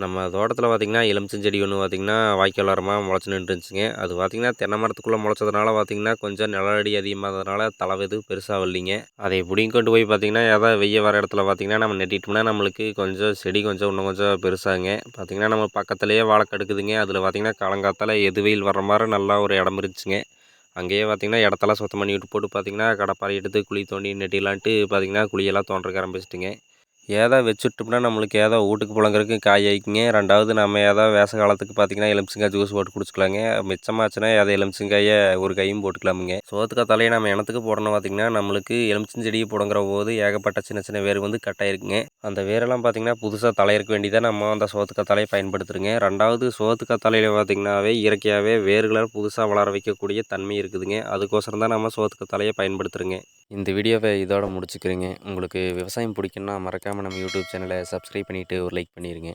நம்ம தோட்டத்தில் பார்த்திங்கன்னா எலுமிச்சஞ்செடி ஒன்று பார்த்திங்கன்னா வாய்க்கால் ஓரமாக முளைச்சி நின்றுச்சுங்க. அது பார்த்திங்கன்னா தென்னை மரத்துக்குள்ளே முளைச்சதுனால பார்த்திங்கன்னா கொஞ்சம் நிழலடி அதிகமாகிறதுனால தலை எதுவும் பெருசாக வரலிங்க. அதை பிடிங்கி கொண்டு போய் பார்த்திங்கன்னா ஏதாவது வெய்ய வர இடத்துல பார்த்திங்கன்னா நம்ம நெட்டிட்டோம்னா நம்மளுக்கு கொஞ்சம் செடி கொஞ்சம் இன்னும் கொஞ்சம் பெருசாகுங்க. பார்த்திங்கன்னா நம்ம பக்கத்துலேயே வாழை கெடுக்குதுங்க. அதில் பார்த்திங்கன்னா காலங்காத்தால் எது வெயில் வர்ற மாதிரி நல்லா ஒரு இடம் இருந்துச்சுங்க. அங்கேயே பார்த்திங்கன்னா இடத்தெல்லாம் சுத்தம் பண்ணி விட்டு போட்டு பார்த்திங்கன்னா கடப்பாரை எடுத்து குழி தோண்டி நெட்டிலான்ட்டு பார்த்திங்கன்னா குழியெல்லாம் தோன்றக்க ஆரம்பிச்சிட்டுங்க. ஏதோ வச்சுட்டோம்னா நம்மளுக்கு ஏதோ வீட்டுக்கு புழங்குறதுக்கு காய் ஆயிக்குங்க. 2வது நம்ம ஏதோ வேச காலத்துக்கு பார்த்திங்கன்னா எலுமிச்சங்காய் ஜூஸ் போட்டு குடிச்சிக்கலாங்க. மிச்சமாச்சுன்னா ஏதோ எலுமிச்சங்காயை ஒரு கையும் போட்டுக்கலாமுங்க. சோத்துக்காய் நம்ம இனத்துக்கு போடணும் பார்த்திங்கன்னா நம்மளுக்கு எலுமிச்சஞ்செடியை புடங்குற போது ஏகப்பட்ட சின்ன சின்ன வேர் வந்து கட்டாயிருக்குங்க. அந்த வேரெல்லாம் பார்த்திங்கன்னா புதுசாக தலை இருக்க வேண்டியதாக நம்ம அந்த சோத்துக்காய் தலையை பயன்படுத்துகிறோங்க. 2வது சோத்துக்காய் தலையில் பார்த்திங்கன்னாவே இயற்கையாகவே வேர்களை புதுசாக வளர வைக்கக்கூடிய தன்மை இருக்குதுங்க. அதுக்கோசரம் தான் நம்ம சோத்துக்காய் தலையை பயன்படுத்துகிறோங்க. இந்த வீடியோவை இதோட முடிச்சுக்கிறேங்க. உங்களுக்கு விவசாயம் பிடிக்குன்னா மறக்காமல் நம்ம யூடியூப் சேனலை சப்ஸ்கிரைப் பண்ணிவிட்டு ஒரு லைக் பண்ணிடுங்க.